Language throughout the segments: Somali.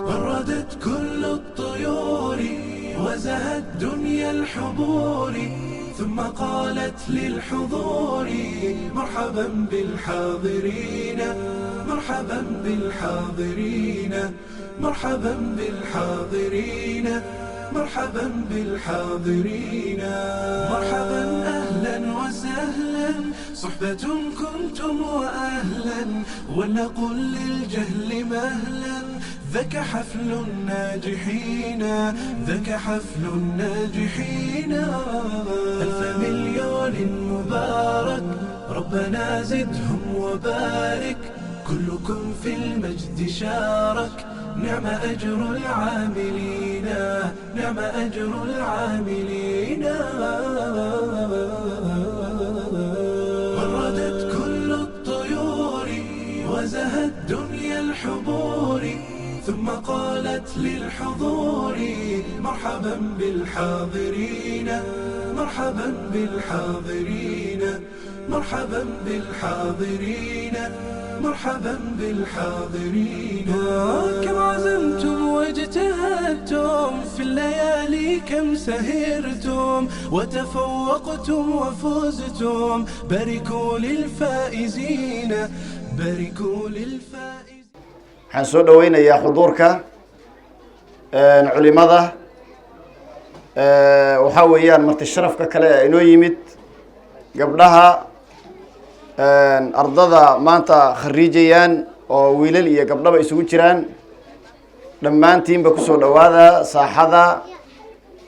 وردت كل الطيور وزهت دنيا الحضور ثم قالت للحضور مرحبا بالحاضرين مرحبا بالحاضرين مرحبا بالحاضرين مرحبا بالحاضرين مرحبا أهلا وسهلا صحبة كنتم وأهلا ولنقل للجهل مهلا ذاك حفل الناجحين ذاك حفل الناجحين ألف مليون مبارك ربنا زدهم وبارك كلكم في المجد شارك نعم أجر العاملين نعم أجر العاملين وردت كل الطيور وزهت دنيا الحضور ثم قالت للحضور مرحبا بالحاضرين مرحبا بالحاضرين مرحبا بالحاضرين مرحبا بالحاضرين كم عزمتم واجتهدتم في الليالي كم سهرتم وتفوقتم وفزتم باركوا للفائزين باركوا للفائزين. waxaan soo dhaweynayaa xuduurka culimada waxa weeyaan marti sharafka kale ee inoo yimid gabdhaha ardada maanta khariijayaan oo wiilal iyo gabdhaba isugu jiraan dhammaantiinba kusoo dhawaada saaxada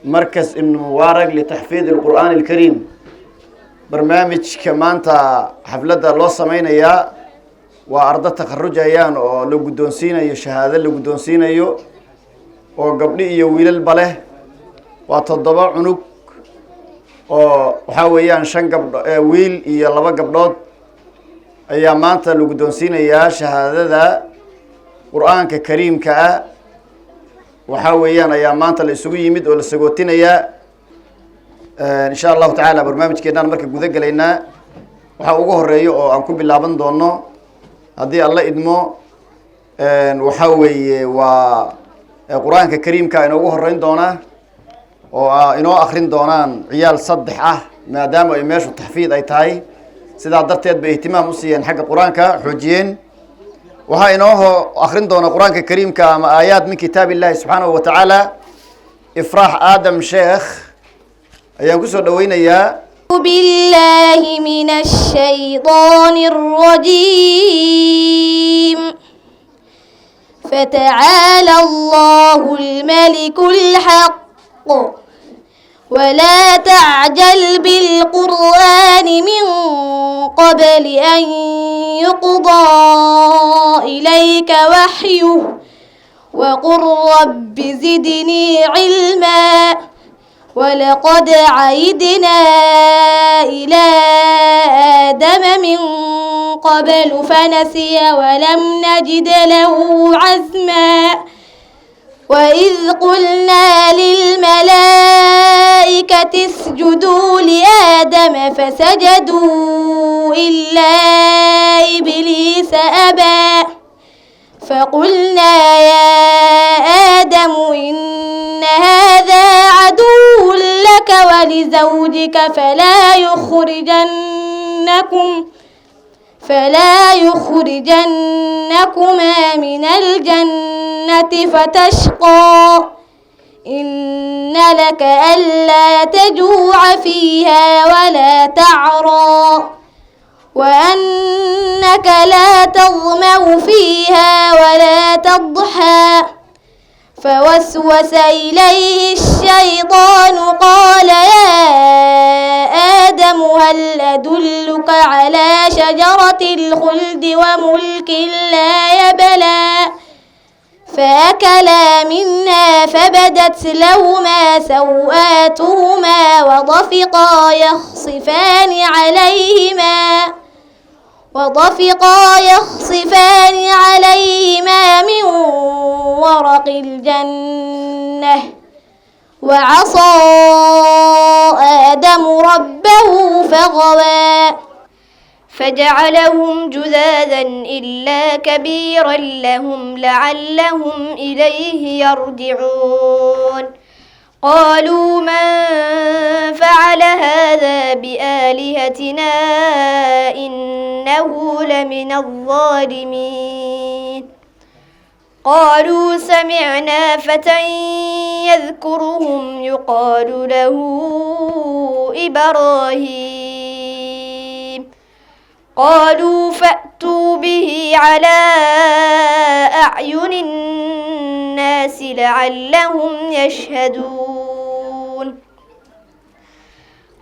markas ibn mubarak litahfiid alqur'aan alkariim barnaamijka maanta xafladda loo sameynayaa waa arda takharujayaan oo la guddoonsiinayo shahaado la guddoonsiinayo oo gabdhi iyo wiilalba leh waa 7 cunug oo waxa weeyaan 5 gabdho wiil iyo 2 gabdhood ayaa maanta la guddoonsiinayaa shahaadada qur'aanka kariimka ah waxa weeyaan ayaa maanta la isugu yimid oo la sagootinayaa insha Allah taala barnaamijkeena marka guda galeynaa waxa ugu horeeyo oo aan ku bilaaban doono haddii alla idmo waxa weeye waa qur'aanka kariimka inoogu horeyn doona oo inoo akhrin doonaan ciyaal 3 ah maadaama ay meeshu taxfiid ay tahay sidaa darteed bay ihtimaam u siiyeen xagga quraanka xoojiyeen waxa inoo akhrin doona quraanka kariimka ama aayaad min kitaabillahi subhanahu wa ta'ala ifraax aadam sheekh ayaan ku soo dhaweynayaa بالله من الشيطان الرجيم فتعالى الله الملك الحق ولا تعجل بالقرآن من قبل أن يقضى إليك وحيه وقل رب زدني علما ولقد عهدنا إلى آدم من قبل فنسي ولم نجد له عزما وإذ قلنا للملائكة اسجدوا لآدم فسجدوا إلا إبليس أبى فقلنا يا آدم إن هذا عدو لك ولزوجك فلا يخرجنكما من الجنة فتشقى إن لك ألا تجوع فيها ولا تعرى وأنك لا تظمأ فيها ولا تضحى فوسوس إليه الشيطان قال يا آدم هل أدلك على شجرة الخلد وملك لا يبلى فأكلا منها فبدت لهما سوآتهما وطفقا يخصفان عليهما من ورق الجنة وعصى آدم ربه فغوى فجعلهم جذاذا إلا كبيرا لهم لعلهم إليه يرجعون قالوا من فعل هذا بآلهتنا إنه لمن الظالمين قالوا سمعنا فتى يذكرهم يقال له إبراهيم قالوا فأتوا به على أعين الناس لعلهم يشهدون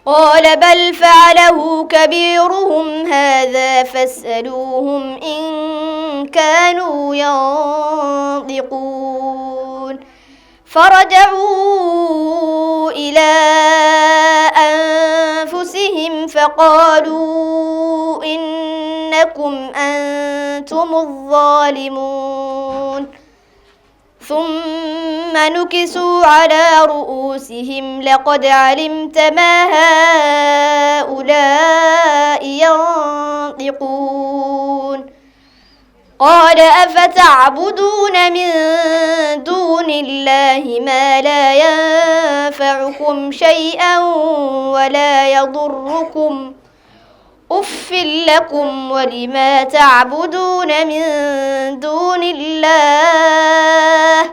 قال بل فعله كبيرهم هذا فاسألوهم إن كانوا ينطقون فرجعوا إلى أنفسهم فقالوا إنكم أنتم الظالمون ثم نكسوا على رؤوسهم لقد علمت ما هؤلاء ينطقون قال أفتعبدون من دون الله ما لا ينفعكم شيئا ولا يضركم أف لكم ولما تعبدون من دون الله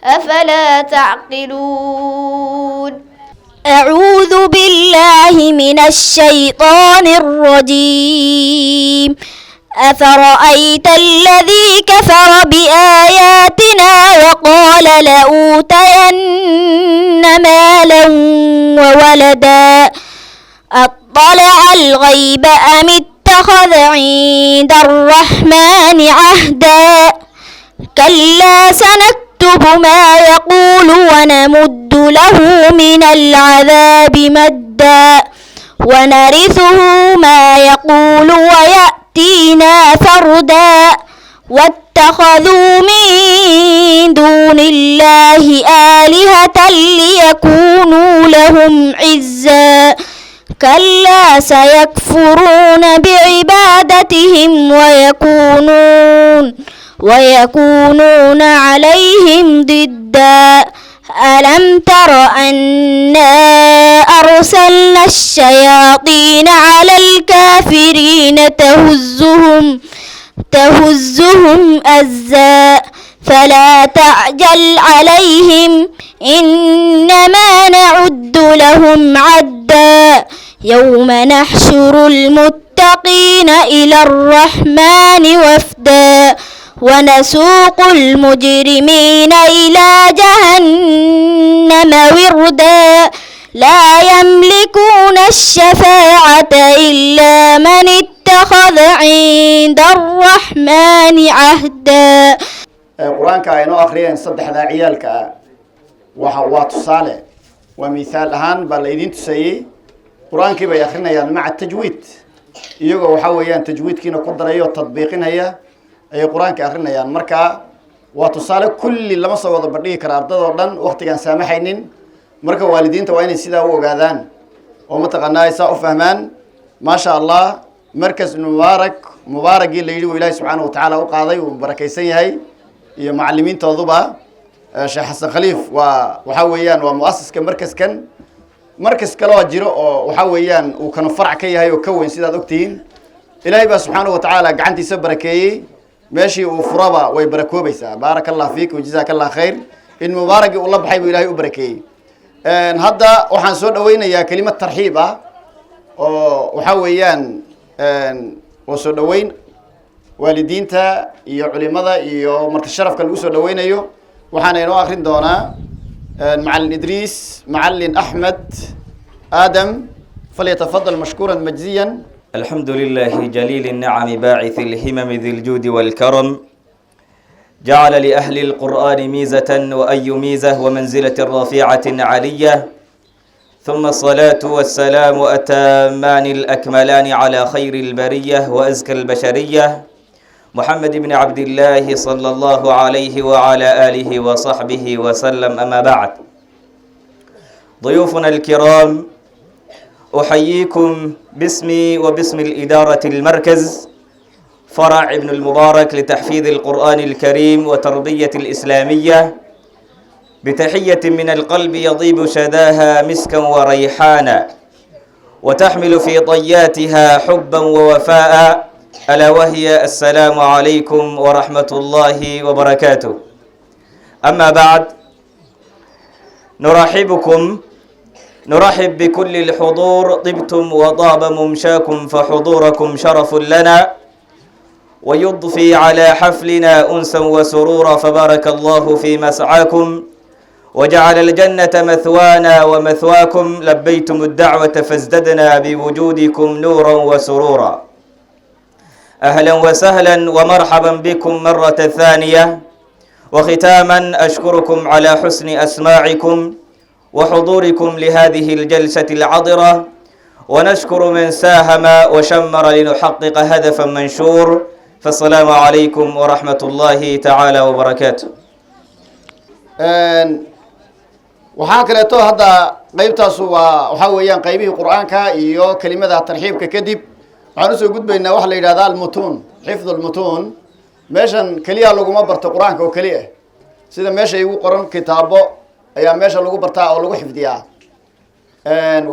أفلا تعقلون أعوذ بالله من الشيطان الرجيم أفرأيت الذي كفر بآياتنا وقال لأوتين مالا وولدا أطلع الغيب أم اتخذ عند الرحمن عهدا كلا سنكتب ما يقول ونمد له من العذاب مدا ونرثه ما يقول ويأتينا فردا واتخذوا من دون الله آلهة ليكونوا لهم عزا كلا سيكفرون بعبادتهم ويكونون عليهم ضدا ألم تر أنا أرسلنا الشياطين على الكافرين تهزهم أزا فلا تعجل عليهم إنما نعد لهم عدا يوم نحشر المتقين إلى الرحمن وفدا ونسوق المجرمين إلى جهنم وردا لا يملكون الشفاعة إلا من اتخذ عند الرحمن عهدا. قرآنك إنه آخرين صدح ذا عيالك وحوات الصالح ومثال هان بالإيدين تسيي قرآنك بياخرنا يعني مع التجويد يجوا وحويان تجويد كنا قدر أيه تطبيقين هي أي قرآنك آخرنا يعني مركا وتصالح كل اللي ما صوّد بديه كرار ضدًا وقت كان سامحينين مركا والدين توين السيدا وقادان ومتقنا يساء فهمان ما شاء الله مركز مبارك اللي يجوا إلهي سبحانه وتعالى وقاضي وبركيسين هاي معلمين توضبها شيخ حسن خليف وحويان ومؤسس كمركز كان مركز كلا جرو وحويان وكانوا فرع كي هاي وكون سيدا دكتين إلهي سبحانه وتعالى قعنتي سبركي ماشي وفرابا ويبركوا بيسا بارك الله فيك وجزاك الله خير إن مبارك والله بحيب إلهي وبركي هذا وحنسود أوين يا كلمة ترحيبة وحويان وسود أوين والدين تا علماء مرتشرف كالوسود أوين أيو وحنا ينو آخرين دونا معلن إدريس معلن أحمد آدم فليتفضل مشكورا مجزيا. الحمد لله جليل النعم باعث الهمم ذي الجود والكرم جعل لأهل القرآن ميزة وأي ميزة ومنزلة رفيعة علية ثم الصلاة والسلام أتامان الأكملان على خير البرية وأزكى البشرية محمد بن عبد الله صلى الله عليه وعلى آله وصحبه وسلم. أما بعد، ضيوفنا الكرام أحييكم باسمي وباسم الإدارة المركز فرع ابن المبارك لتحفيظ القرآن الكريم وتربية الإسلامية بتحية من القلب يضيب شداها مسكا وريحانا وتحمل في طياتها حبا ووفاء، ألا وهي السلام عليكم ورحمة الله وبركاته. أما بعد، نرحب بكل الحضور، طبتم وطاب ممشاكم فحضوركم شرف لنا ويضفي على حفلنا أنسا وسرورا، فبارك الله في مسعاكم وجعل الجنة مثوانا ومثواكم، لبيتم الدعوة فازددنا بوجودكم نورا وسرورا. أهلا وسهلا ومرحبا بكم مرة ثانية. وختاما أشكركم على حسن أسماعكم وحضوركم لهذه الجلسة العطرة، ونشكر من ساهم وشمر لنحقق هدفا منشور. فالسلام عليكم ورحمة الله تعالى وبركاته. waxaa kaleeto hadda qaybtaasu waxaa weeyaan qaybihii qur-aanka iyo kelimada tarxiibka kadib waxaan usoo gudbaynaa waxa la yidhahdaa almutuun, xifdu almutuun. meeshan keliya laguma barto qur-aanka oo keliya, sida meesha igu qoran kitaabo ayaa meesha lagu bartaa oo lagu xifdiyaa.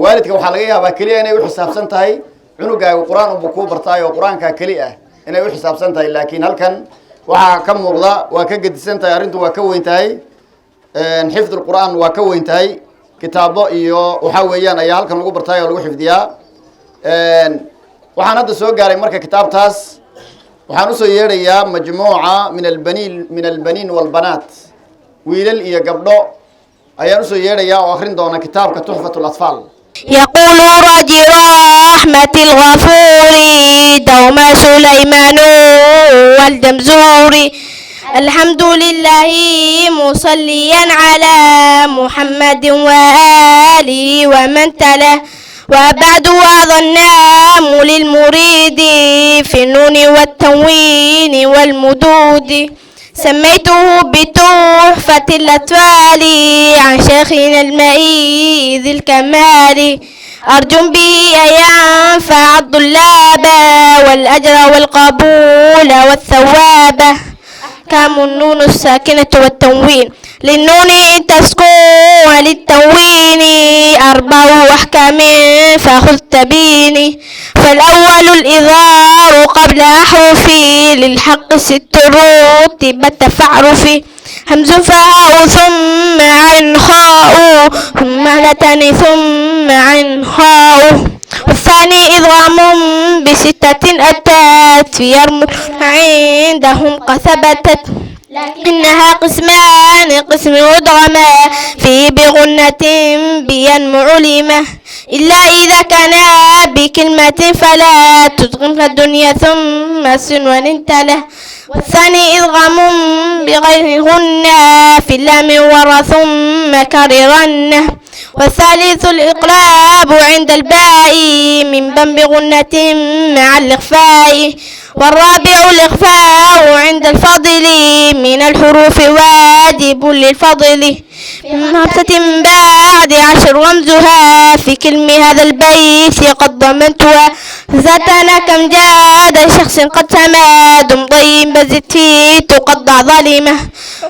waalidka waxaa laga yaabaa keliya inay u xisaabsan tahay cunugaaga qur-aan unbuu kuu bartaayo qur-aanka keliya inay u xisaabsan tahay, laakiin halkan waxaa ka muuqda waa ka gedisan tahay, arrintu waa ka weyn tahay. xifd الqur'aan waa ka weyn tahay, kitaabo iyo waxaa weeyaan ayaa halkan lagu bartaay oo lagu xifdiyaa. waxaan hadda soo gaaray marka kitaabtaas, waxaan usoo yeedhayaa majmuuca min albaniin walbanaat, wiilal iyo gabdho ayaan usoo yeedhayaa oo akrin doona kitaabka tuxfat اlatfaal. يقول راجي رحمة الغفور دوما سليمان والجمزوري الحمد لله مصليا على محمد وآله ومن تله، وبعد وعظ النام للمريد في النون والتنوين والمدود، سميته بتحفة الأطفال عن شيخنا المعيذ الكمال، أرجو به أن ينفع الطلاب والأجر والقبول والثواب. كام النون الساكنة والتنوين، للنون تسكن وللتنوين أربع أحكام فخذ تبيني، فالأول الإظهار قبل أحرفي، للحق ست رتبت فاعرفي، همز فاء ثم عين خاء ثم لتان ثم عين خاء، والثاني إضغام بستة أتت في يرمل عندهم قثبتت، إنها قسمان، قسم مدغمة في بغنة بينمو علمة، إلا إذا كان بكلمة فلا تدغم الدنيا ثم سن وننتله، والثاني إضغام بغير غنة في اللام ورا ثم كررن، والثالث الإقلاب عند الباء من بنب غنة مع الإخفاء، والرابع الإخفاء عند الفضل من الحروف واجب للفضل، من همسة بعد 10 رمزها في كلمة هذا البيت قد ضمنتها، ذاتنا كم جاد شخص قد سماد طيب بزت فيه تقطع ظالمة،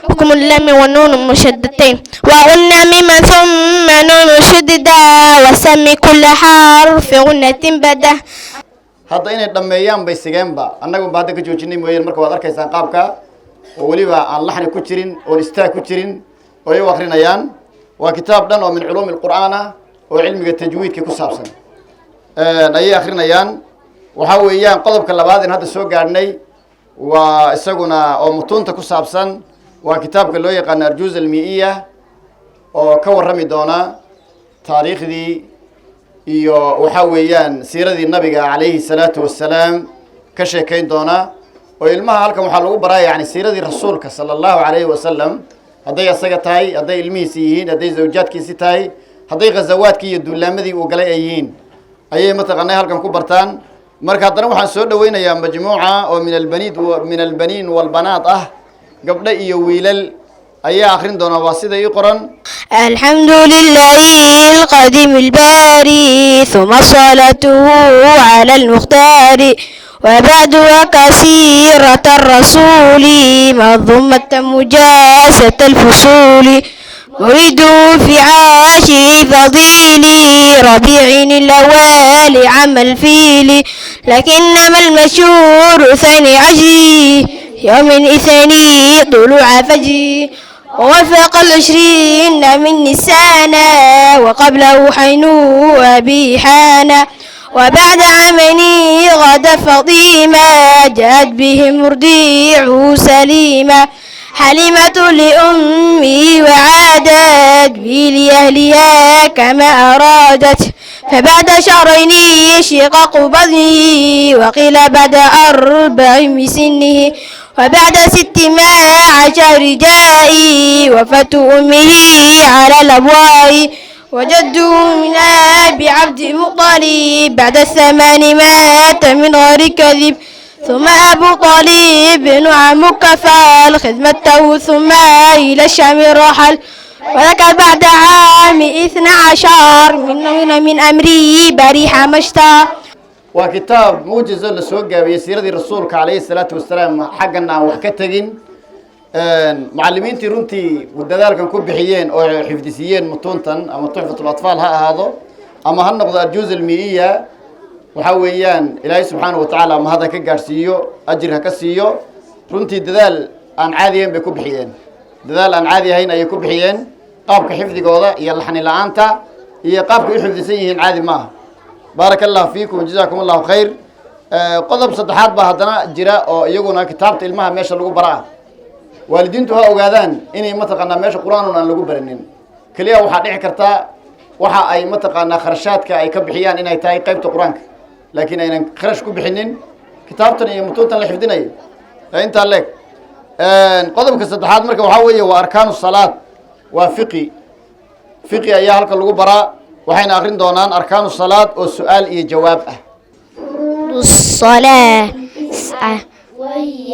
حكم اللام والنون مشددتين وغنى مما ثم نون شددا، وسمي كل حرف غنة بدا. hadda inay dhameeyaan bay sigeenba, annagu ba hadda ka joojinay mooyeen. marka waad arkaysaan qaabka oo weliba aan laxni ku jirin oo istaag ku jirin oo ay akrinayaan. waa kitaab dhan oo min culuum alqur'aan ah oo cilmiga tajwiidka ku saabsan ayay akrinayaan. waxaa weeyaan qodobka labaad in hadda soo gaadhnay waa isaguna oo mutuunta ku saabsan, waa kitaabka loo yaqaano arjuuz almiiya oo ka warrami doona taariikhdii iyo waxaa weeyaan siiradii nabiga calayhi salaatu wassalaam ka sheekayn doona. oo ilmaha halkan waxaa lagu baraya yani siiradii rasuulka sala allahu calayhi wasalam, hadday asaga tahay, hadday ilmihiisi yihiin, hadday zawjaadkiisi tahay, hadday ghazawaadkii iyo duulaamadii uu galay ay yihiin, ayay mataqaanay halkan ku bartaan. marka haddana waxaan soo dhaweynayaa majmuuca oo min albaniin walbanaat ah, gabdho iyo wiilal أي آخرين دونا واسطة يقرن. الحمد لله القديم الباري ثم صلاته على المختار وبعد وكثيرة الرسول منظومة مجاسة الفصول أريد في عاشي فضيلي ربيع الأول عام الفيل لكنما المشهور ثاني عشر يوم اثني طلوع فجر ووفق 20 من نسانا وقبله حينو أبي حانا وبعد عمني غدا فضيما جاءت به مرضيعه سليما حليمة لأمي وعادت بي لأهلها كما أرادت فبعد شهرين شقاق بطنه وقيل بعد 4 من سنه وبعد 16 رجائي وفاة أمه على الأبواء وجده من أبي عبد المطلب بعد 8 مات من غير كذب ثم أبو طالب نعم كفال خدمته ثم إلى الشام رحل ولك بعد عام 12 من أمري بريح مشتى وكتاب موجز للسوق بيسير رسولك عليه الصلاة والسلام حقنا وحكتجين معلمين ترونتي والدلال كان كوب بحيين أو حفظيين متونتن أما تحفة الأطفال هذا أما هالنقطة الجزء المئية وحويان إلهي سبحانه وتعالى ما هذا كجارسيو أجرها كسيو رونتي الدلال أن عاديين بكوب بحيين دلال أن عادي هين أي كوب بحيين قابك حفظي قوضة يلحني لعنتا هي قابك يحفظيين عادي ما بارك الله فيكم وجزاكم الله خير قضب صدحات بهدنا جراء أو يجونا كتابة المها ماشى لقو برا والدينتها أوجادان إني متقنا ماشى قرآن أن لقو برنين كليا واحد يحكرتا waxa ay mataqaana kharashaadka ay ka bixiyaan inay tahay qaybta quraanka laakiin aynan kharash ku bixinin kitaabtan iyo mutuuntan la xifdinayo inta leeg qodobka saddexaad marka waxa weeye waa arkaanu salaad waa fiqi ayaa halka lagu baraa waxayna akhrin doonaan arkaanu salaad oo su'aal iyo jawaab ah الصلاة وهي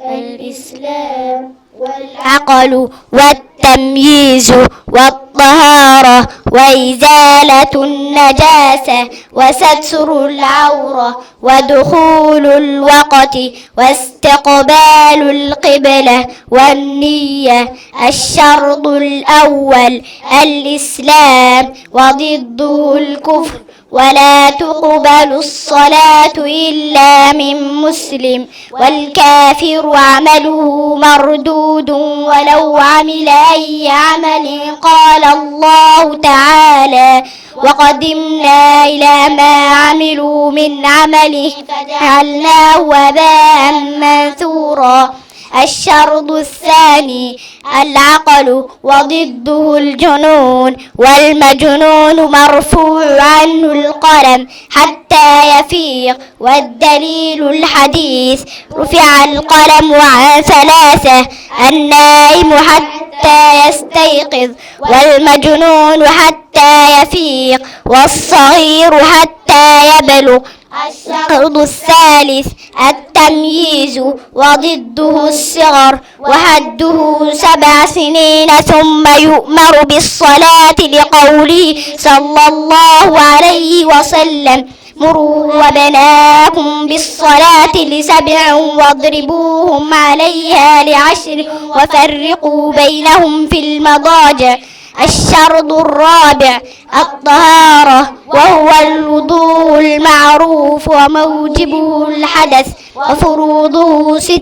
الإسلام والعقل والتمييز والطهارة وإزالة النجاسة وستر العورة ودخول الوقت واستقبال القبلة والنية. الشرط الأول الإسلام وضده الكفر ولا تقبل الصلاة إلا من مسلم والكافر عمله مردود ولو عمل أي عمل. قال الله تعالى وقدمنا إلى ما عملوا من عمل فجعلناه هباء منثورا. الشرط الثاني العقل وضده الجنون والمجنون مرفوع عنه القلم حتى يفيق. والدليل الحديث رفع القلم عن 3 النائم حتى يستيقظ والمجنون حتى يفيق والصغير حتى يبلغ. الشرط الثالث التمييز وضده الصغر وحده 7 سنين ثم يؤمر بالصلاة لقوله صلى الله عليه وسلم مروا وبناكم بالصلاة ل7 واضربوهم عليها ل10 وفرقوا بينهم في المضاجع. الشرط الرابع الطهارة وهو الوضوء المعروف وموجبه الحدث وفروضه 6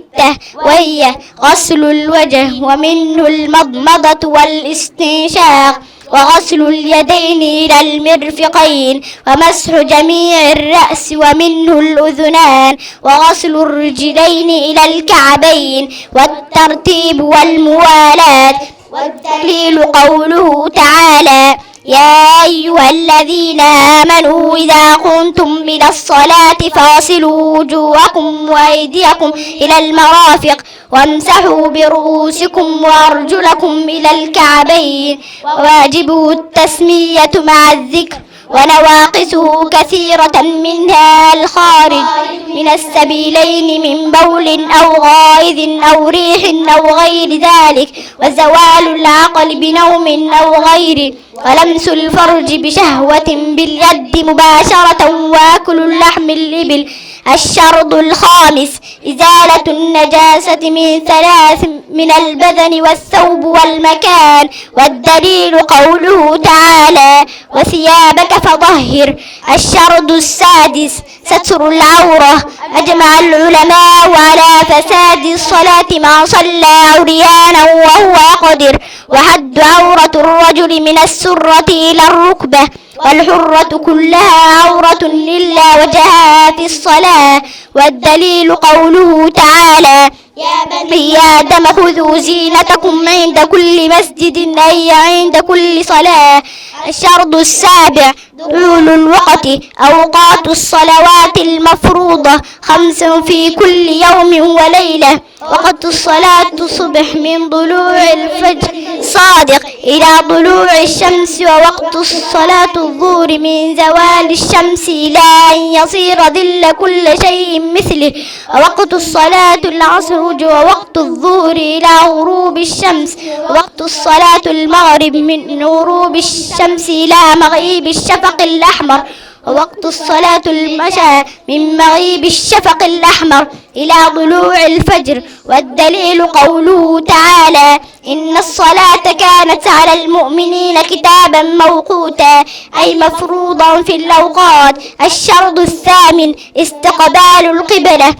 وهي غسل الوجه ومنه المضمضة والاستنشاق وغسل اليدين إلى المرفقين ومسح جميع الرأس ومنه الأذنان وغسل الرجلين إلى الكعبين والترتيب والموالاة. والدليل قوله تعالى يا أيها الذين آمنوا إذا قمتم إلى الصلاة فاغسلوا وجوهكم وأيديكم إلى المرافق وامسحوا برؤوسكم وأرجلكم إلى الكعبين. وواجبه التسمية مع الذكر ونواقصه كثيرة منها الخارج من السبيلين من بول أو غائط أو ريح أو غير ذلك، وزوال العقل بنوم أو غيره، ولمس الفرج بشهوة باليد مباشرة، وأكل اللحم الإبل. الشرط الخامس إزالة النجاسة من ثلاث من البدن والثوب والمكان، والدليل قوله تعالى وثيابك فطهر. الشرط السادس ستر العورة. أجمع العلماء على فساد الصلاة ما صلى عريانا وهو يقدر، وحد عورة الرجل من السرة إلى الركبة، والحرة كلها عورة إلا وجهها في الصلاة. والدليل قوله تعالى يا بني آدم خذوا زينتكم عند كل مسجد أي عند كل صلاة. الشرط السابع طول الوقت. أوقات الصلوات المفروضة 5 في كل يوم وليلة. وقت الصلاة الصبح من طلوع الفجر صادق إلى طلوع الشمس، ووقت الصلاة الظهر من زوال الشمس إلى أن يصير ظل كل شيء مثله. ووقت الصلاة العصر ووقت الظهر إلى غروب الشمس. ووقت الصلاة المغرب من غروب الشمس إلى مغيب الشفق الأحمر. ووقت الصلاة المشاء من مغيب الشفق الأحمر إلى طلوع الفجر. والدليل قوله تعالى إن الصلاة كانت على المؤمنين كتابا موقوتا، أي مفروضا في الأوقات. الشرط الثامن استقبال القبلة.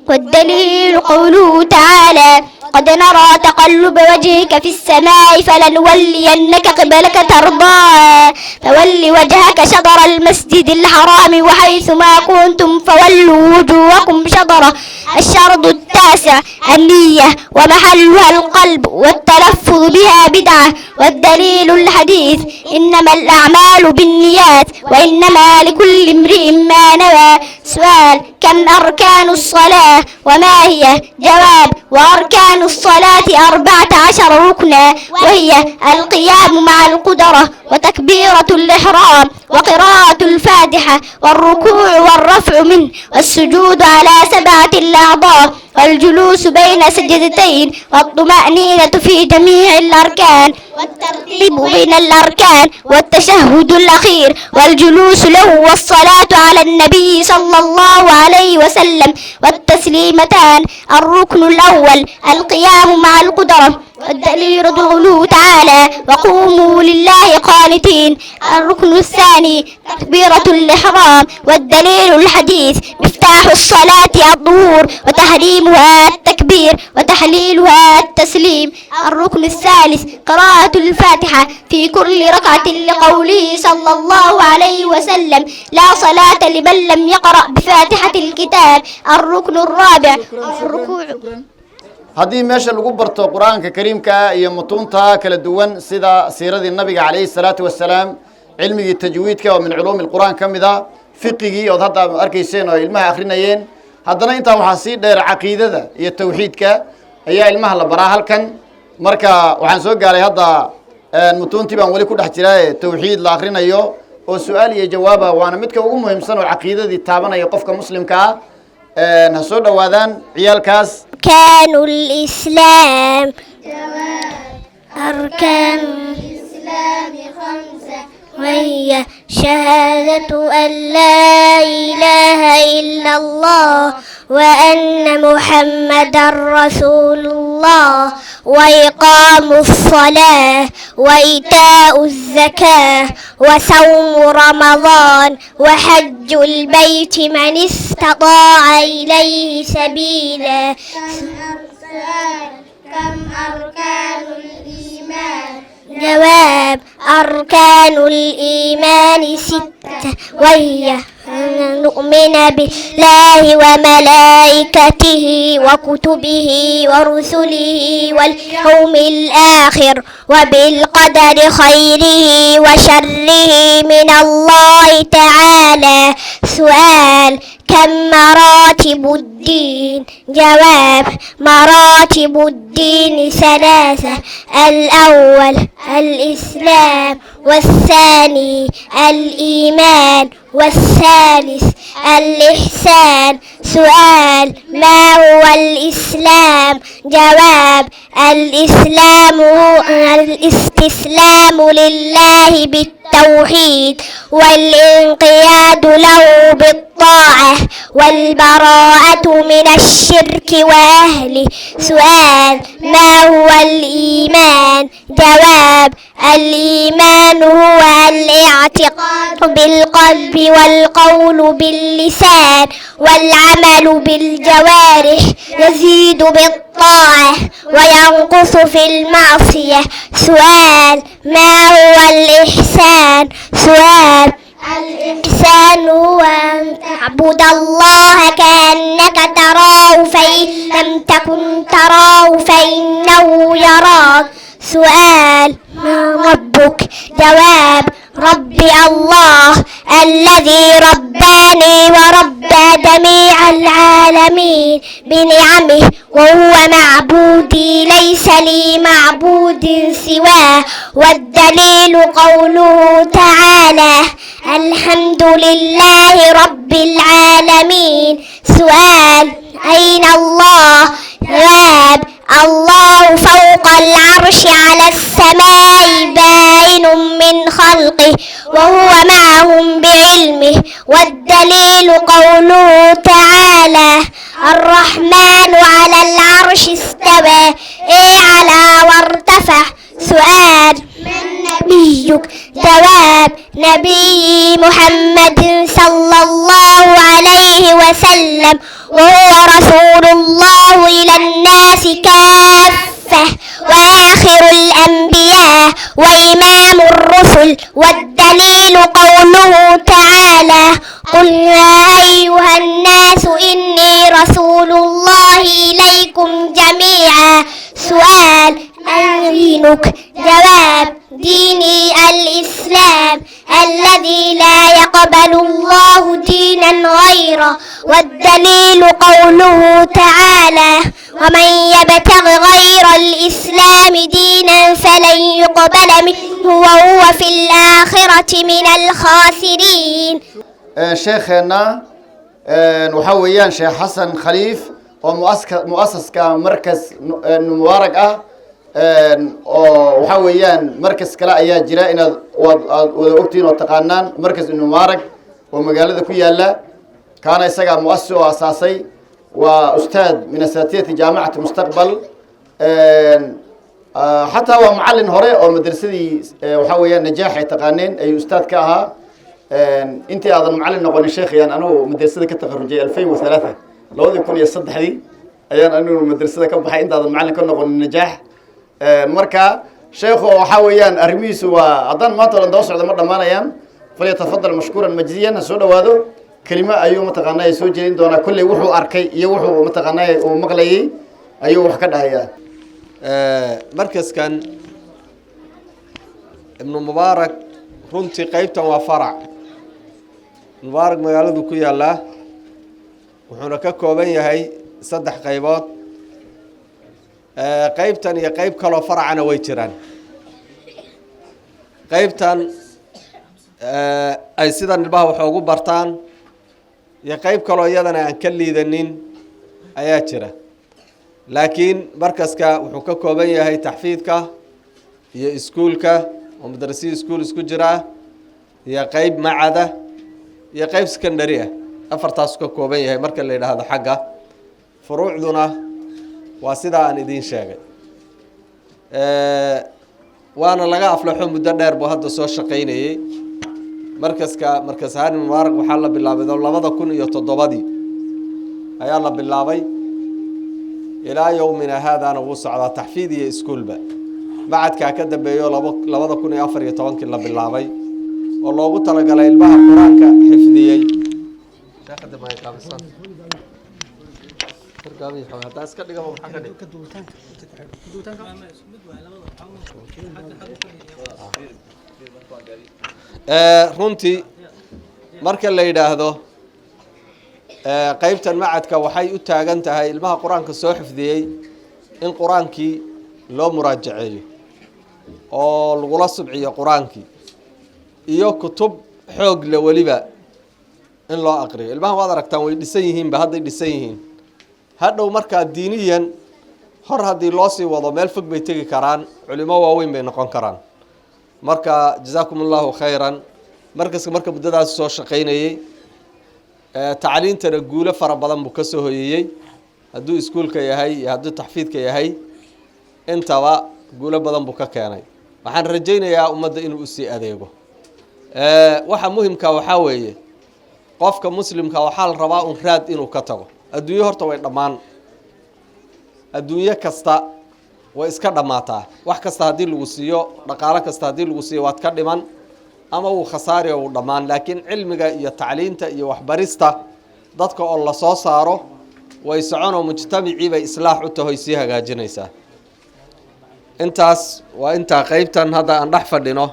والدليل قوله تعالى قد نرى تقلب وجهك في السماء فلنولينك قبلة ترضاها فول وجهك شطر المسجد الحرام وحيث ما كنتم فولوا وجوهكم شطره. الشرط التاسع النية، ومحلها القلب، والتلفظ بها بدعة. والدليل الحديث إنما الأعمال بالنيات وإنما لكل امرئ ما نوى. سؤال كم أركان الصلاة وما هي؟ جواب وأركان الصلاة 14 ركنا، وهي القيام مع القدرة، وتكبيرة الإحرام، وقراءة الفاتحة، والركوع والرفع منه، والسجود على 7 الأعضاء، والجلوس بين سجدتين، والطمأنينة في جميع الأركان، والترتيب بين الأركان، والتشهد الأخير، والجلوس له، والصلاة على النبي صلى الله عليه وسلم، والتسليمتان. الركن الأول القيام مع القدرة. والدليل قوله تعالى وقوموا لله قانتين. الركن الثاني تكبيرة الإحرام. والدليل الحديث مفتاح الصلاة الظهور، وتحريمها التكبير، وتحليلها التسليم. الركن الثالث قراءة الفاتحة في كل ركعة لقوله صلى الله عليه وسلم لا صلاة لمن لم يقرأ بفاتحة الكتاب. الركن الرابع الركوع. haddii meesha lagu barto qur-aanka kariimka iyo mutuunta kala duwan sida siiradii nabiga calayhi salaatu wasalaam, cilmigii tajwiidka oo min culuumi lqur'aan ka mid a, fiqigii ood hadda arkayseen oo ilmaha akrinayeen. haddana intaa waxaa sii dheer caqiidada iyo tawxiidka ayaa ilmaha la baraa halkan. marka waxaan soo gaaray hadda mutuuntii baan weli ku dhex jiraa tawxiid la akrinayo oo su-aal iyo jawaaba, waana midka ugu muhiimsan oo caqiidadii taabanaya qofka muslimka ah. ha soo dhowaadaan ciyaalkaas. أركان الإسلام. أركان الإسلام 5، وهي شهادة أن لا إله إلا الله وأن محمدا رسول الله، وإقام الصلاة، وإيتاء الزكاة، وصوم رمضان، وحج البيت من استطاع إليه سبيلا. كم أركان الإيمان؟ جواب أركان الإيمان 6، وهي أن نؤمن بالله وملائكته وكتبه ورسله واليوم الآخر، وبالقدر خيره وشره من الله تعالى. سؤال كم مراتب الدين؟ جواب مراتب الدين 3: الأول الإسلام، والثاني الإيمان والثالث الإحسان. سؤال: ما هو الإسلام؟ جواب: الإسلام هو الاستسلام لله بالتوحيد والانقياد له بالطاعة والبراءة من الشرك وأهله. سؤال: ما هو الإيمان؟ جواب: الإيمان هو الاعتقاد بالقلب والقول باللسان والعمل بالجوارح، يزيد بالطاعة وينقص في المعصية. سؤال: ما هو الإحسان؟ سؤال: الإحسان هو أن تعبد الله كأنك تراه، فإن لم تكن تراه فإنه يراك. سؤال: ما ربك؟ جواب: ربي الله الذي رباني وربى جميع العالمين بنعمه، وهو معبودي ليس لي معبود سواه. والدليل قوله تعالى: الحمد لله رب العالمين. سؤال: أين الله؟ جواب: الله فوق العرش على السماء باين من خلقه، وهو معهم بعلمه. والدليل قوله تعالى: الرحمن على العرش استوى، على وارتفع. سؤال: من نبيك؟ جواب: نبي محمد صلى الله عليه وسلم، وهو رسول الله إلى الناس كافة، وآخر الأنبياء وإمام الرسل. والدليل قوله تعالى: قل يا أيها الناس إني رسول الله إليكم جميعا. سؤال: أين دينك؟ جواب: ديني الإسلام الذي لا يقبل الله دينا غيره. والدليل قوله تعالى: ومن يبتغ غير الإسلام دينا فلن يقبل منه وهو في الآخرة من الخاسرين. شيخنا وحويان شيخ حسن خليف ومؤسس كمركز مبارك وحويان مركز كلا أيها جرائنا وأكتين وتقانان مركز مبارك ومقالة كيالا كان يسقى مؤسس وأساسي وأستاذ من أساتذة جامعة المستقبل، حتى هو معلن هراء ومدرسة وحويان نجاح تقانين أي أستاذ كها. أنت أيضا معلن نقول الشيخ يعني أنا مدرسة كتخرجي 2003 لو يكون يصدق هذه أيان أنا مدرسة كبحي. أنت أيضا معلن كنا نقول النجاح مركا شيخ وحويان أرميس وأظن ما ترى ندوس على مرة ما نيان، فليتفضل مشكورا مجزيا. هسود وهذا كلمة أيوة متقنية سوجين دونا كل وحو أركي يوحو متقنية ومقلي أيوة وحكدها هي. مركز كان ابن مبارك runtii qaybtan waa farac. mubaarak magaaladu ku yaallaa wuxuuna ka kooban yahay 3 qaybood. qaybtan iyo qayb kaloo faracana way jiraan. qaybtan ay sida ilmaha wax ugu bartaan iyo qayb kaloo iyadana aan ka liidanin ayaa jira. laakiin markaska wuxuu ka kooban yahay taxfiidka iyo iskuulka ومدرسي سكول اسكو جرا هي قيب معده هي قيب سكندريه أفرتاس ka kooban yahay marka la yiraahdo xagga furuucduna waa sida aan idin sheegay. waana laga aflaxo muddo dheer buu hadda soo shaqeynayay. markas Haani Mubaarak waxaa la bilaabay 2007 ayaa la bilaabay ilaa yawmina haadana wuu socdaa taxfiid iyo iskuulba. بعدka ka dambeeyo 2014 la bilaabay oo loogu talagalay ilmaha quraanka xifdiyay. shaqada ma qaabsan farqabi xawada iska dhiga waxa ka dhig runtii marka la yiraahdo qaybtan macadka waxay u taagan tahay ilmaha quraanka soo xifdiyay in quraankii loo muraajaceeyo oo lagula subciyo quraankii iyo kutub xoog la waliba in loo aqriyo ilmaha waad aragtaan way dhisan yihiinba hadday dhisan yihiin hadhow markaa diiniyan hor haddii loo sii wado meel fog bay tegi karaan culimo waaweyn bay noqon karaan marka jazaakum allahu khayran markaska marka muddadaas soo shaqaynayay tacliintana guulo fara badan buu ka soo hoyeeyey hadduu iskuulka yahay iyo hadduu taxfiidka yahay intaba guulo badan buu ka keenay waxaan rajaynayaa ummadda inuu usii adeego waxa muhimka waxaa weeye qofka muslimka waxaa la rabaa un raad inuu ka tago adduunyo horta way dhammaan adduunyo kasta way iska dhammaataa wax kasta haddii lagu siiyo dhaqaalo kasta haddii lagu siiyo waad ka dhiman ama uu khasaari uu dhammaan laakiin cilmiga iyo tacliinta iyo waxbarista dadka oo la soo saaro way soconoo mujtamacii bay islaax u tahay sii hagaajinaysaa intaas waa intaa qaybtan hadda aan dhex fadhino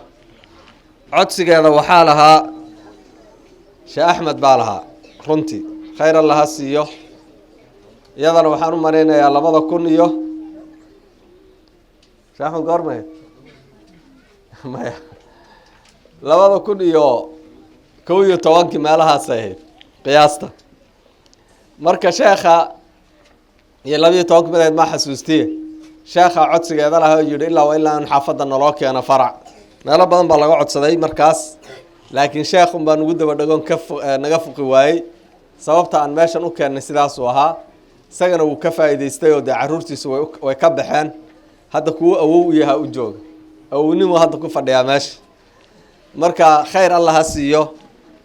codsigeeda waxaa lahaa sheekh axmed baa lahaa runtii khayr alla ha siiyo iyadana waxaan u malaynayaa 2000 iyo sheekh axmed goormay maya 2011 meelahaas ahayd qiyaasta marka sheekha iyo 12 midayd ma xasuustiye sheekha codsigeeda lahaa yiri ilaa aan xaafadda naloo keeno farac meelo badan baa laga codsaday markaas laakiin sheekh baan ugu daba dhagoon naga fuqi waayay sababta aan meeshan u keenay sidaas uu ahaa isagana uu ka faa'iideystay oo caruurtiisu way ka baxeen hadda kuwa awow u yahay u jooga awownimo hadda ku fadhiyaa meesha marka khayr Allah ha siiyo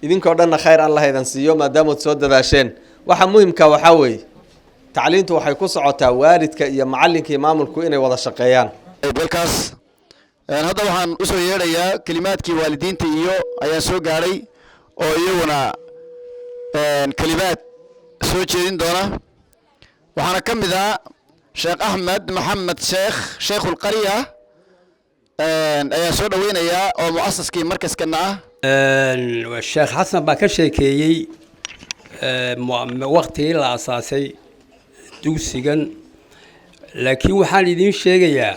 idinkoo dhanna khayr Allah idan siiyo maadaama aad soo dadaasheen waxa muhiimka waxa weeye tacliintu waxay ku socotaa waalidka iyo macalinka iyo maamulku inay wada shaqeeyaan dalkaas hadda waxaan u soo yeerayaa kalimaadkii waalidiinta iyo ayaan soo gaaray oo iyaguna kalimaad soo jeedin doona waxaana ka mid ah sheekh Ahmed Maxamed Sheikhul Qariya ayaa soo dhaweynayaa oo muassaskii markaskana ah Sheekh Xasan baa ka sheekeeyay waqtigii la asaasay dugsigan laakiin waxaan idin sheegayaa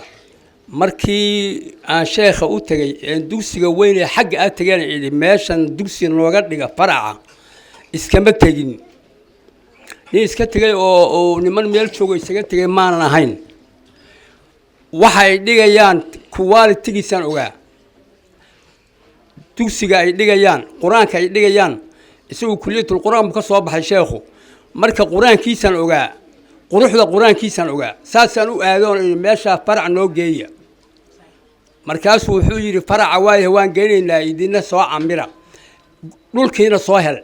markii aan sheekha u tagay dugsiga weyn ee xagga aad tageen meeshan dugsiga looga dhiga faraca iskama tagin nin iska tagay oo niman meel joogo isaga tagay maanan ahayn waxay dhigayaan quality-giisan ogaa dugsiga ay dhigayaan quraanka ay dhigayaan isagu kulliyatul quraan ka soo baxay sheekhu marka quraankiisan ogaa quruxda quraankiisan ogaa saasaan u aadoon meesha farac noo geeya markaas wuxuu yiri faraca waan geenaynaa idina soo camira dhulkiina soo hel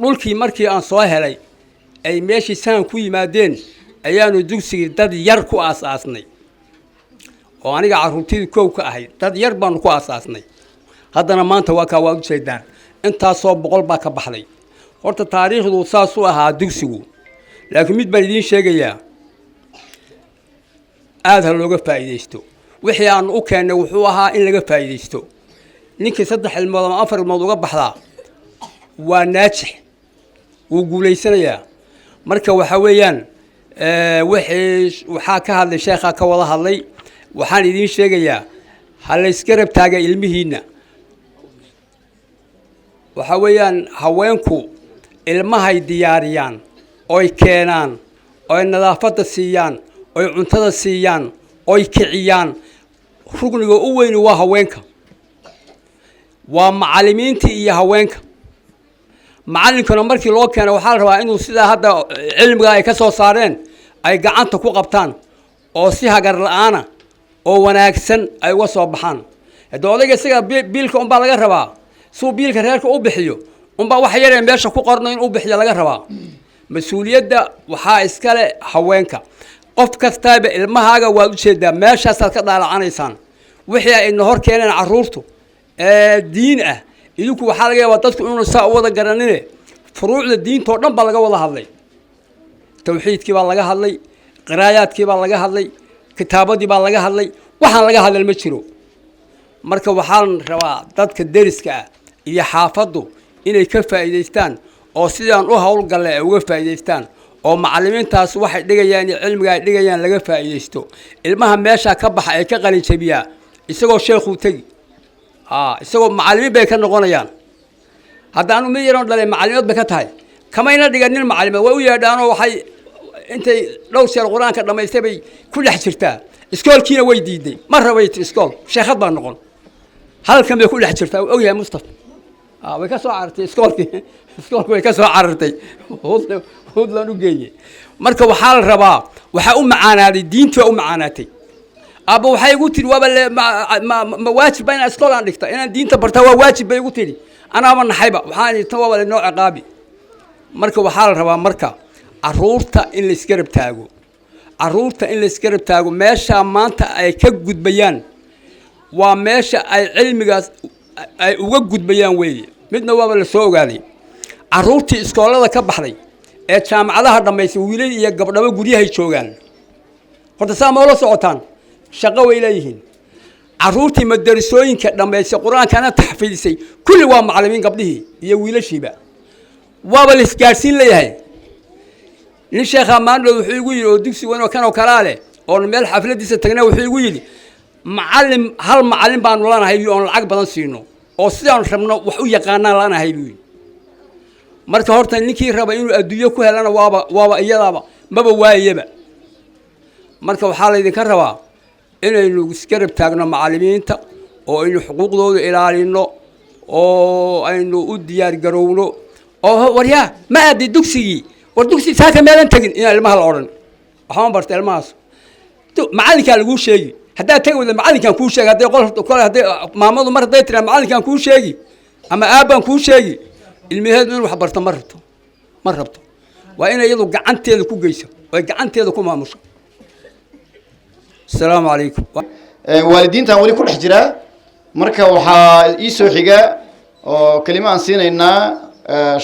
dhulkii markii aan soo helay ay meeshii saan ku yimaadeen ayaanu dugsiga dad yar ku aasaasnay oo aniga caruurtidii koow ka ahayd dad yar baanu ku aasaasnay haddana maanta waa ka waa u jeedaan intaasoo 100 baa ka baxday horta taariikhdu saas u ahaa dugsigu laakiin mid baan idin sheegayaa aad looga faa'iideysto wixii aan u keenay wuxuu ahaa in laga faa'iideysto ninkii 3 ilmood ama 4 ilmood uga baxdaa waa naajix wuu guuleysanayaa marka waxa weeyaan waxaa ka hadlay sheekha ka wada hadlay waxaan idin sheegayaa hal iska rabtaaga ilmihiina waxa weeyaan haweenku ilmahay diyaariyaan oo keenaan oo nadaafada siiyaan oo cuntada siiyaan oo kiciyaan rugniga u weyn waa haweenka waa macallimiinta iyo haweenka macallinkuna markii loo keeno waxa la rabaa inuu sida hadda cilmiga ay ka soo saareen ay gacanta ku qabtaan oo si hagar la'aana oo wanaagsan ay uga soo baxaan hadda odayga isaga biilka baa laga rabaa soo biilka reerka u bixiyo baa wax yar ee meesha ku qorno in uu bixiyo laga rabaa mas'uuliyadda waxa iska leh haweenka qof kastaaba ilmahaaga waa u jeedaa meeshaas aad ka dhaalacaneysaan wixii ay hor keeneen caruurtu diin ah idinku waxa laga yaabaa dadku inuu saa wada garanine furuucda diinta oo dhan baa laga wada hadlay tawxiidkii baa laga hadlay qiraayaadkii baa laga hadlay kitaabadii baa laga hadlay waxaan laga hadlay ma jiro marka waxaan rabaa dadka deriska ah iyo xaafadu inay ka faa'iideystaan oo sidaan u hawl galay uga faa'iideystaan oo macallimiintaas waxay dhigayaan cilmiga ay dhigayaan laga faa'iideysto ilmaha meesha ka baxa ay ka qalin jabiya isagoo sheekhu tagi isagoo macallimiin bay ka noqonayaan haddaanu mid yaroon dhalay macallimiinad bay ka tahay kamayna dhiganin macallimiin way u yeedhaanoo waxay intay dhowr jeer quraanka dhamaystay bay ku dhex jirtaa iskoolkiina way diiday ma rabay iskool sheekhad baa noqon halkan bay ku dhex jirtaa og yahay Mustafa way ka soo carartay iskoolku way ka soo carartay hudlan u geeyay marka waxaa la rabaa waxaa u macaanaaday diintu u macaanaatay aba waxay igu tiri waaba ma waajib bayna iskool aan dhigta inaan diinta bartaa waa waajib bay igu tiri anaaba naxayba waxaan tan waaba le nooc ciqaabi marka waxaa la rabaa marka caruurta in la isgarab taago caruurta in la isgarab taago meesha maanta ay ka gudbayaan waa meesha ay cilmigaas ay uga gudbayaan weeye midna waaba la soo ogaaday caruurtii iskoolada ka baxday ee jaamacadaha dhameysay wiilal iyo gabdhaba guryahay joogaan horta saa ma la socotaan shaqo way leeyihiin caruurtii madarasooyinka dhameysay quraankana taxfiidisay kulli waa macallimiin gabdhihii iyo wiilashiiba waaba la isgaarsiin leeyahay nin sheekha maandhow wuxuu igu yidhi oo dugsi weyn oo kan oo kalaa leh oo meel xafladiisa tagnaa wuxuu igu yidhi macallin hal macallin baan lanahay oo lacag badan siino oo sidaan rabno wax u yaqaanaan lanahay buu marka horta ninkii raba inuu adduunyo ku helana waaba iyadaaba maba waayaba marka waxaa la idinka rabaa inaynu isgarab taagno macallimiinta oo aynu xuquuqdooda ilaalino oo aynu u diyaar garowno oo waryaa ma aadi dugsigii war dugsi saaka meelan tagin in ilmaha la oran waxaan bartay ilmahaas macallinka lagu sheegi hadda tag wada macallinkan ku sheegi hadday qol hadday maamadu mar hadday tira macallinkan ku sheegi ama aaban ku sheegi ilmaheedu inuu wax barto ma rabto waa inay iyadu gacanteeda ku geyso oo gacanteeda ku maamusho السلام عليكم waalidiintan wali ku dhex jira marka waxaa ii soo xiga oo kelimo aan siinaynaa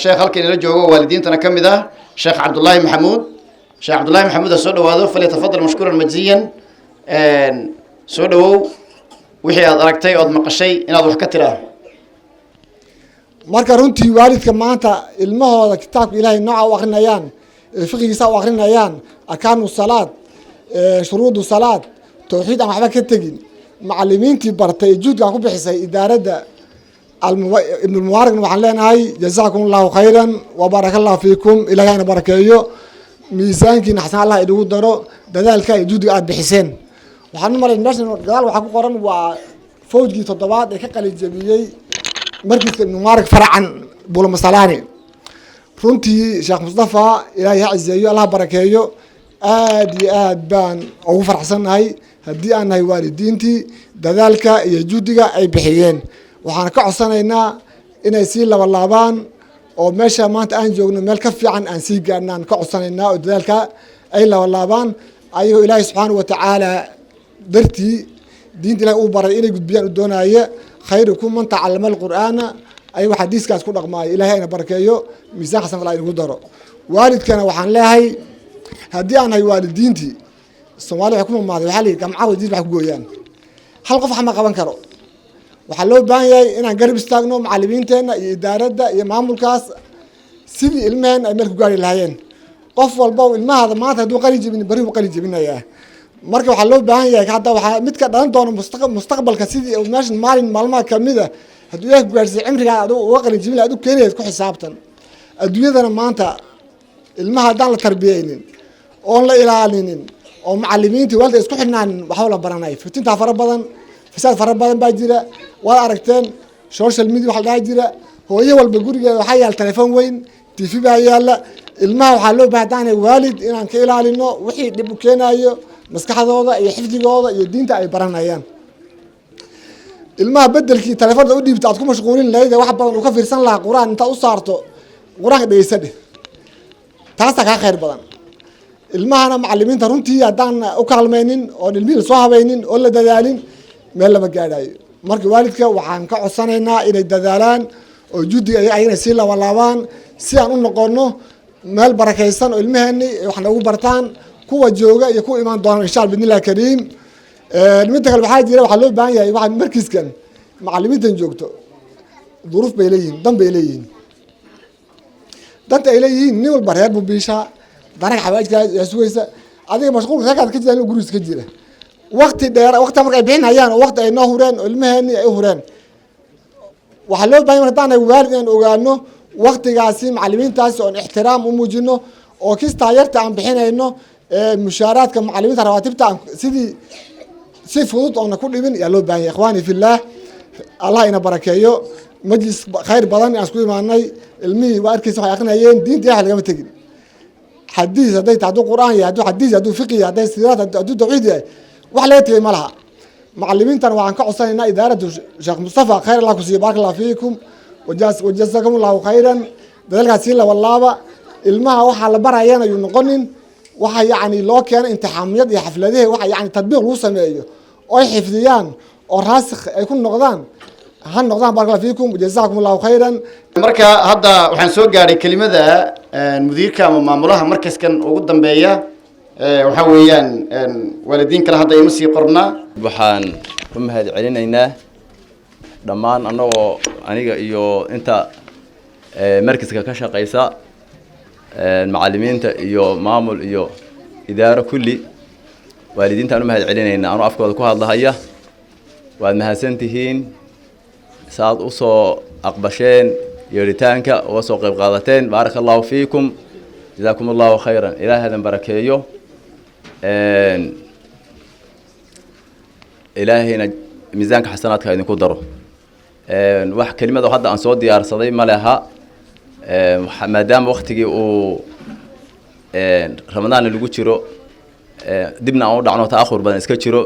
sheekh halkan ila joogo waalidiintana ka mid ah sheekh Cabdullaahi Maxamuud soo dhawaado falyatafadal mashkuuran majziyan soo dhawow wixii aad aragtay oo maqashay inaad wax ka tiraa marka runtii waalidka maanta ilmahooda kitaabka Ilaahay nooca u akhrinayaan fiqigiisa u akhrinayaan arkaanu salaad shuruudu salaad توحيد أنا حبك التجين معلمين تبرتي جود قاعد بحسي إدارة ابن المبارك معلنا هاي جزاكم الله خيرا وبارك الله فيكم إلى هنا بركيه ميزان كنا حسنا الله يدود درو ذلك جود قاعد بحسين وحنا مر الناس قال وحكوا قرن وفوج جي تطبعات يحقق الجميع مركز ابن المبارك فرعا بولا مصالاني فرنتي شيخ مصطفى إلى يعزيه الله بركيه aad baan ugu faraxsanahay haddii aan nahay waalidiintii dadaalka iyo juhdiga ay bixiyeen waxaan ka codsanaynaa inay sii laabaan oo meesha maanta aan joogno meel ka fiican aan sii gaarnaan ka codsanaynaa oo dadaalka ay laabaan ayuu Ilaahay subhanahu wa ta'ala dartii diinta Ilaahay u baray inay gudbiyaan u doonaayo khayrukum man ta'allama al-qur'ana ay xadiiskaas ku dhaqmaayo Ilaahay ina barakeeyo miisaan xasan Allah inuu daro waalidkana waxaan leeyahay haddii aan hay waalidiintii Soomaaliya ku maaday waxa la gamca wadiid wax ku gooyaan hal qof wax ma qaban karo waxa loo baahan yahay inaan garab istaagno macallimiinteena iyo idaaradda iyo maamulkaas sidii ilmaheen ay meel ku gaari lahaayeen qof walba ilmaha maanta haduu qalin jibin bari uu qalin jibinaya marka waxa loo baahan yahay hadda waxa mid ka dhalan doona mustaqbalka sidii uu meeshan maalmaha kamida haduu yahay ku gaarsiin cimriga uu qalin jibin adu keenayd ku xisaabtan adduunyadana maanta ilmaha hadaan la tarbiyeynin oo la ilaalinin oo macallimiintii walda isku xidhnaan waxa la baranay fitinta fara badan fisaad fara badan baa jira waa aragteen social media waxa la jira hooyo walba gurigeeda waxa yaal telefoon weyn TV baa yaala ilmaha waxa loo baahan yahay waalid inaan ka ilaalino wixii dib u keenayo maskaxdooda iyo xifdigooda iyo diinta ay baranayaan ilmaha bedelkii telefoonka u dhiibta aad ku mashquulin lahayd wax badan uu ka fiirsan lahaa quraan inta u saarto quraanka dhageysadhe taas ka khayr badan ilmahana macallimiinta runtii hadaan u kaalmaynin oo ilmihiisa soo habaynin oo la dadaalin meel lama gaadhayo marka waalidka waxaan ka codsanaynaa inay dadaalaan oo judi ayagana si laabaan si aan u noqono meel barakaysan oo ilmaheeni wax nagu bartaan kuwa jooga iyo kuwa iman doona insha Allah bidnillah kariim mid kale waxa jira waxa loo baahan yahay waxa markiiskan macallimiintan joogto duruuf bay leeyihiin dan bay leeyihiin danta ay leeyihiin nin walba reer buu biisha danaga xawaajka yasuwaysa adiga mashquulka saakaad ka jira inuu gurigiisa ka jira waqti dheer waqti markay bixinayaan oo waqti ay noo hureen oo ilmaheeni ay u hureen waxaa loo baahan yahay haddaan ay waalid inaan ogaano waqtigaasi macallimiintaasi oon ixtiraam u muujino oo kistaa yarta aan bixinayno mushaaraadka macallimiinta rawaatibta aan sidii si fudud oona ku dhibin yaa loo baahan yahay ikhwaani fillaah allah ina barakeeyo majlis khayr badan aan isku imaanay ilmihii waa arkaysa waxay aqrinayeen diinta ilahay lagama tegin xadiis hadday tahay hadduu qur'aan yahay hadduu xadiis hadduu fiqi yahay hadday siiraad hadduu tawxiid yahay wax laga tegay ma laha macallimiintan waxaan ka codsanaynaa idaaradu sheekh mustafa khayr allah ku siiyo baaraka allah fiikum wajazakum allahu khayran dadalkaas sii la wallaaba ilmaha waxaa la barayana ayuu noqonin waxa yacni loo keeno imtixaamiyad iyo xafladahe waxa yacni tadbiiq lagu sameeyo oo ay xifdiyaan oo raasikh ay ku noqdaan ha noqdaan baaraka allah fiikum wajazakum allahu khayran marka hadda waxaan soo gaaray kelimada mudiirka ama maamulaha markaskan ugu dambeeya waxa weeyaan waalidiin kale hadda ima sii qornaa waxaan u mahad celinaynaa dhammaan annagoo aniga iyo inta markaska ka shaqaysa macallimiinta iyo maamul iyo idaaro kulli waalidiintaan u mahad celinaynaa anuu afkooda ku hadlahaya waad mahadsantihiin saad u soo aqbasheen yeeritaanka uga soo qayb qaadateen baaraka allahu fiikum jazaakum allahu khayran ilaahay hadan barakeeyo ilaahayna miisaanka xasanaadka idinku daro wax kelimada hadda aan soo diyaarsaday ma leha maadaama waqtigii uu ramadaanna lagu jiro dibna aan u dhacno ta'akhur badan iska jiro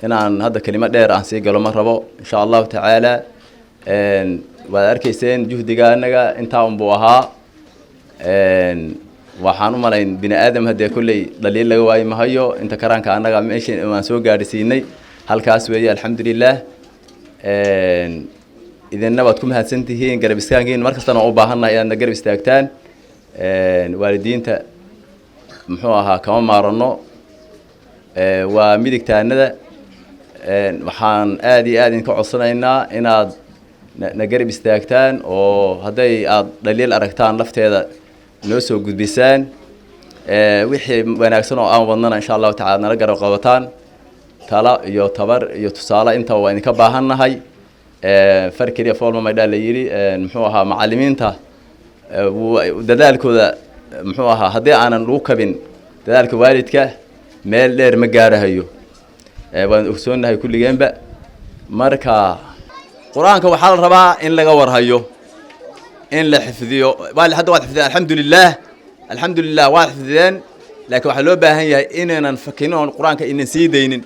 inaan hadda kelimo dheer aan sii galo ma rabo insha allahu tacaala waad arkayseen juhdiga anaga intaa unbuu ahaa waxaan u malayn bini aadam haddee kolley dhaliil laga waayi mahayo inta karaanka annaga meeshan waan soo gaadhisiinay halkaas weeye alxamdulilah idinna waad ku mahadsan tihiin garab istaankiin mar kastana waan u baahannahay inaadna garab istaagtaan waalidiinta muxuu ahaa kama maarano waa midigtaanada waxaan aad iyo aad idinka codsanaynaa inaad na garab istaagtaan oo hadday aad dhaliil aragtaan lafteeda noo soo gudbisaan wixii wanaagsan oo aan wadnana insha allahu tacala nala garab qabataan tala iyo tabar iyo tusaale intaba waa idinka baahannahay far keliya foolma maydhaa la yidhi muxuu ahaa macallimiinta dadaalkooda muxuu ahaa haddii aanan lagu kabin dadaalka waalidka meel dheer ma gaarahayo waan ogsoonnahay kulligeenba marka qur-aanka waxaa la rabaa in laga warhayo in la xifdiyo hadda waad xifdeen alxamdulilah waad xifdeen laakiin waxaa loo baahan yahay inaynan fakinin oon qur-aanka inan sii daynin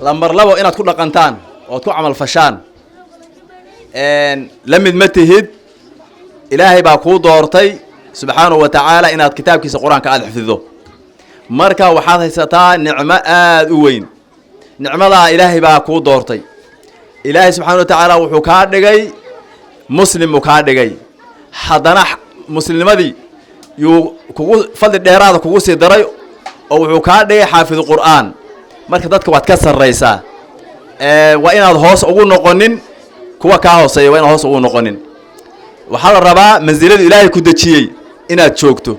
lambar labo inaad ku dhaqantaan ood ku camal fashaan la mid ma tihid ilaahay baa kuu doortay subxaanahu wa tacaala inaad kitaabkiisa qur-aanka aada xifdido marka waxaad haysataa nicmo aada u weyn nicmadaa ilaahay baa kuu doortay ilaahay subxaana wa tacaala wuxuu kaa dhigay muslim buu kaa dhigay haddana muslimnimadii yuu kugu fadli dheeraada kugu sii daray oo wuxuu kaa dhigay xaafidu qur'aan marka dadka waad ka sarraysaa waa inaad hoos ugu noqonin kuwa kaa hooseeya waa inaad hoos ugu noqonin waxaa la rabaa mansiladu ilaahay ku dejiyey inaad joogto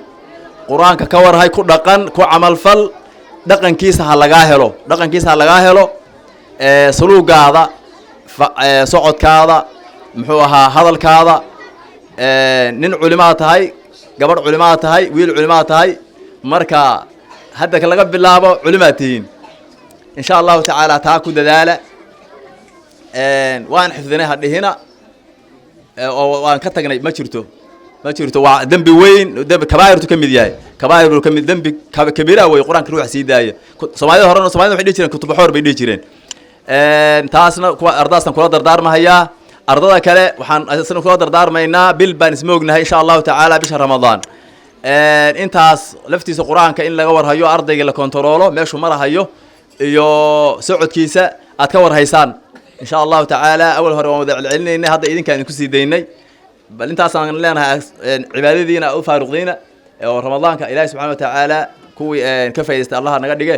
qur-aanka ka warhay ku dhaqan ku camalfal dhaqankiisa ha lagaa helo suluugaada socodkaada muxuu ahaa hadalkaada nin culimaa tahay gabadh culimaa tahay wiil culimaa tahay marka hadda laga bilaabo culimaa tihiin insha allahu tacaala taa ku dadaala waan xifdinay hadhihina oo waan ka tagnay ma jirto waa dembi weyn dembi kabaa'irtu ka mid yahay kabaa'ir ka mid dembi kabiira way qur-aanka ruuxa sii daaya soomaalida horena soomaalida waxay dhihi jireen kutub xoor bay dhihi jireen taasna kuwa ardaastan kula dardaarmahayaa ardada kale waxaan isna kula dardaarmaynaa bil baan isma ognahay insha allahu tacaala bisha ramadaan intaas laftiisa qur-aanka in laga warhayo ardayga la kontaroolo meeshuu marahayo iyo socodkiisa aad ka warhaysaan insha allahu tacaala awal hore waan wada celcelinaynay hadda idinkaan idinku sii daynay bal intaasaan leenahay cibaadadiina u faaruqdiina oo ramadaanka ilaahi subxana wa tacaala kuwii ka faa'idaystay allaha naga dhige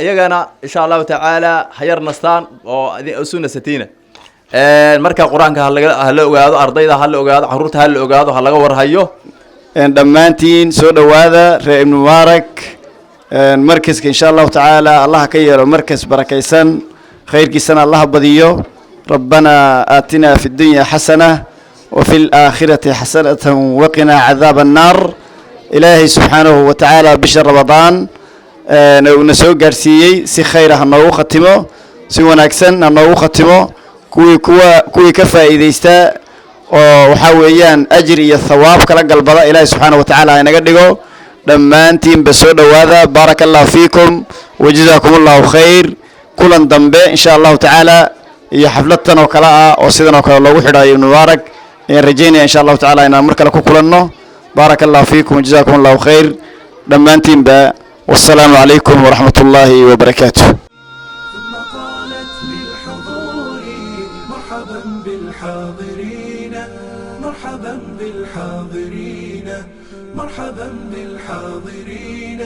iyagana insha allahu tacaala hayar nastaan oo isu nasatiina marka qur-aanka hala ogaado ardayda hala ogaado caruurta hala ogaado ha laga warhayo dhammaantiin soo dhowaada reer ibn mubaarak markaska insha allahu tacaala allah ka yeelo markas barakaysan khayrkiisana allah badiyo rabbana aatina fi dunya xasana وفي الآخرة حسنة وقنا عذاب النار إلهي سبحانه وتعالى بشهر رمضان نسوق قرسيي سي خيرها النوو ختمه سي وناكسن النوو ختمه كوي كفا إذا يستاء وحاويان أجري الثواب كلا قلبضاء إلهي سبحانه وتعالى ينقدقو لما أنتم بسود وهذا بارك الله فيكم وجزاكم الله خير كلا ضمبه إن شاء الله تعالى هي حفلتنا وكلاء وسيدنا وكلاء الله وحدا ابن مبارك رجينا إن شاء الله تعالى إن مركل كلنا بارك الله فيكم وجزاكم الله خير لما أنتم والسلام عليكم ورحمة الله وبركاته. ثم قالت للحضور مرحبا بالحاضرين مرحبا بالحاضرين مرحبا بالحاضرين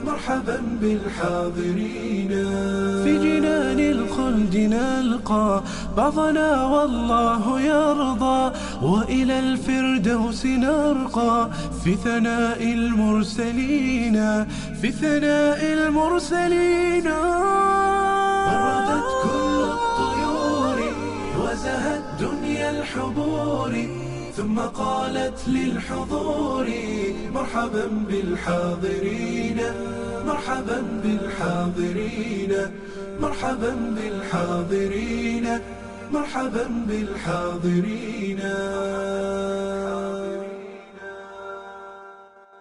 مرحبا بالحاضرين في جنان الخلد نلقى بعضنا والله يرضى وإلى الفردوس نرقى في ثناء المرسلين في ثناء المرسلين وردت كل الطيور وزهت دنيا الحبور ثم قالت للحضور مرحبا بالحاضرين مرحبا بالحاضرين مرحبا بالحاضرين مرحبا بالحاضرين